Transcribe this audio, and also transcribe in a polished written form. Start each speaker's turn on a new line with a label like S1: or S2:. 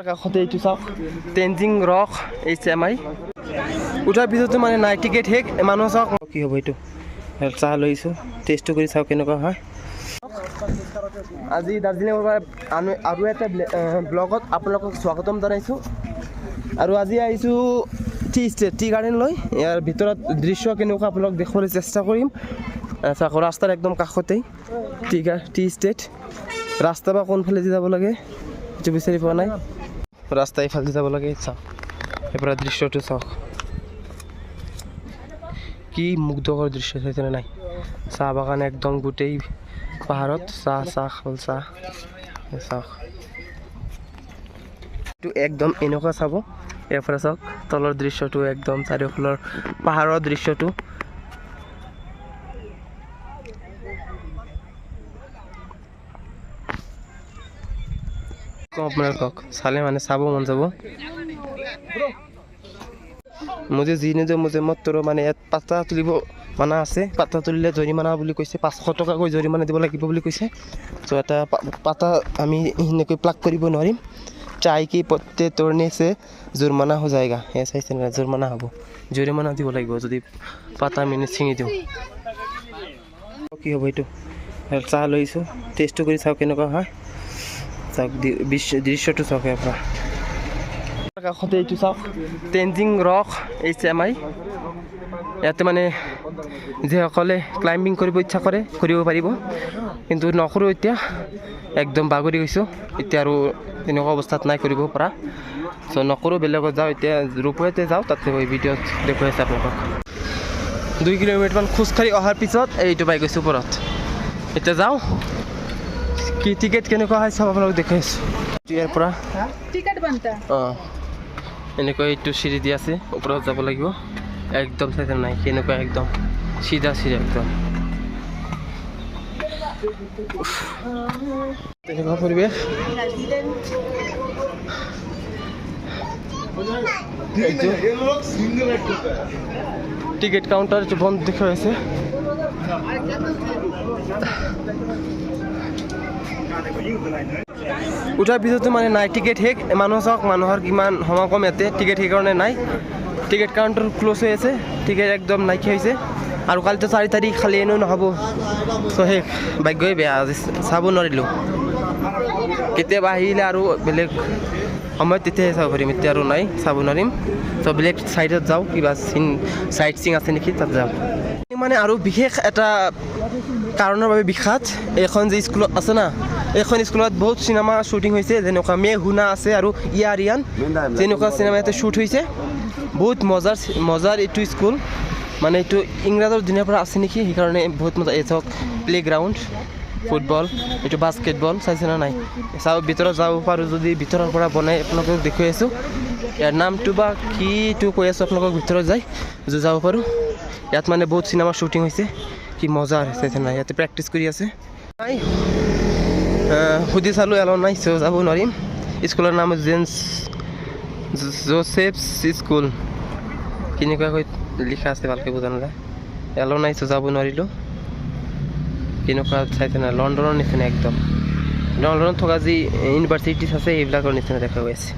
S1: কাষতে এইটো চাওক তেনজিং ৰক HMI উঠাৰ পিছতো মানে নাই টিকেট শেষ মানুহ চাওক কি হ'ব এইটো চাহ লৈছোঁ টেষ্টটো কৰি চাওক কেনেকুৱা হয় আজি দাৰ্জিলিঙৰ পৰা আৰু এটা ব্লগত আপোনালোকক স্বাগতম জনাইছোঁ আৰু আজি আহিছোঁ টি গাৰ্ডেন লৈ ইয়াৰ ভিতৰত দৃশ্য কেনেকুৱা আপোনালোক দেখুৱাবলৈ চেষ্টা কৰিম চাওক ৰাস্তাৰ একদম কাষতেই টি ষ্টেট ৰাস্তা বা কোনফালে যাব লাগে এইটো বিচাৰি পোৱা নাই ৰাস্তা এইফালে যাব লাগে চাওক এবাৰ দৃশ্যটো চাওক কি মুগ্ধকৰ দৃশ্য চাইছেনে নাই চাহ বাগান একদম গোটেই পাহাৰত চাহ চাওক এইটো একদম এনেকুৱা চাব ইয়াৰ পৰা চাওক তলৰ দৃশ্যটো একদম চাৰিওফালৰ পাহাৰৰ দৃশ্যটো আপোনালোকক চালে মানে চাব মন যাব মুজে যি নিদিওঁ মুজে মাত্ৰ মানে ইয়াত পাতা তুলিব মানা আছে পাতা তুলিলে জৰিমনা বুলি কৈছে 500 টকাকৈ জৰিমনা দিব লাগিব বুলি কৈছে চ' এটা পাতা আমি সেনেকৈ প্লাগ কৰিব নোৱাৰিম চাই কি পত্তে তোৰনে সে জুৰ্মানা হৈ যায়গা এ চাইছে না জুৰ্মানা হ'ব জৰিমনা দিব লাগিব যদি পাতা আমি ছিঙি দিওঁ কি হ'ব এইটো চাহ লৈছোঁ টেষ্টটো কৰি চাওক কেনেকুৱা হয় চাওক দৃশ্যটো চাওক ইয়াৰ পৰা কাষতে এইটো চাওক তেনজিং ৰক HMI ইয়াতে মানে যিসকলে ক্লাইম্বিং কৰিব ইচ্ছা কৰে কৰিব পাৰিব কিন্তু নকৰোঁ এতিয়া একদম বাগৰি গৈছোঁ এতিয়া আৰু তেনেকুৱা অৱস্থাত নাই কৰিব পৰা চ' নকৰোঁ বেলেগত যাওঁ এতিয়া ৰূপতে যাওঁ তাতে ভিডিঅ'ত দেখুৱাই আছে আপোনালোকক 2 কিলোমিটাৰমান খোজকাঢ়ি অহাৰ পিছত এইটো পাই গৈছোঁ ওপৰত এতিয়া যাওঁ কি টিকেট কেনেকুৱা হয় চব আপোনালোক দেখাই আছোঁ ইয়াৰ পৰা অঁ এনেকুৱা এইটো চিৰি দি আছে ওপৰত যাব লাগিব একদম চাইছে নাই কেনেকুৱা একদম চিধা একদম তেনেকুৱা পৰিৱেশ টিকেট কাউণ্টাৰ বন্ধ দেখুৱাই আছে উঠাৰ পিছতো মানে নাই টিকেট শেষ মানুহ চাওক মানুহৰ কিমান সমাগম ইয়াতে টিকেট সেইকাৰণে নাই টিকেট কাউণ্টাৰ ক্ল'জ হৈ আছে টিকেট একদম নাইকিয়া হৈছে আৰু কালিতো 4 তাৰিখ খালি এনেও নহ'ব চ' শেষ ভাগ্যই বেয়া আজি চাব নোৱাৰিলোঁ কেতিয়াবা আহিলে আৰু বেলেগ সময়ত তেতিয়াহে চাব পাৰিম এতিয়া আৰু নাই চাব নোৱাৰিম চ' বেলেগ ছাইডত যাওঁ কিবা চাইট চিং আছে নেকি তাত যাওঁ মানে আৰু বিশেষ এটা কাৰণৰ বাবে বিখ্যাত এইখন যে স্কুলত আছে না এইখন স্কুলত বহুত চিনেমা শ্বুটিং হৈছে যেনেকুৱা মে হুনা আছে আৰু ইয়াৰিয়ান যেনেকুৱা চিনেমা ইয়াতে শ্বুট হৈছে বহুত মজাৰ এইটো স্কুল মানে এইটো ইংৰাজৰ দিনৰ পৰা আছে নেকি সেইকাৰণে বহুত মজা এই চাওক প্লে'গ্ৰাউণ্ড ফুটবল এইটো বাস্কেটবল চাইছেনে নাই চাওক ভিতৰত যাব পাৰোঁ যদি ভিতৰৰ পৰা বনাই আপোনালোকক দেখুৱাই আছোঁ ইয়াৰ নামটো বা কিটো কৈ আছোঁ আপোনালোকক ভিতৰত যায় যদি যাব পাৰোঁ ইয়াত মানে বহুত চিনেমা শ্বুটিং হৈছে কি মজা চাইছে নাই ইয়াতে প্ৰেক্টিচ কৰি আছে নাই সুধি চালোঁ এলাও নাই চ' যাব নোৱাৰিম স্কুলৰ নাম জেন্স জোচেফছ স্কুল কেনেকুৱাকৈ লিখা আছে ভালকৈ বুজা নাযায় এলাও নাই চ' যাব নোৱাৰিলোঁ কেনেকুৱা চাইছে নাই লণ্ডনৰ নিচিনা একদম লণ্ডনত থকা যি ইউনিভাৰ্চিটিছ আছে সেইবিলাকৰ নিচিনা দেখা গৈ আছে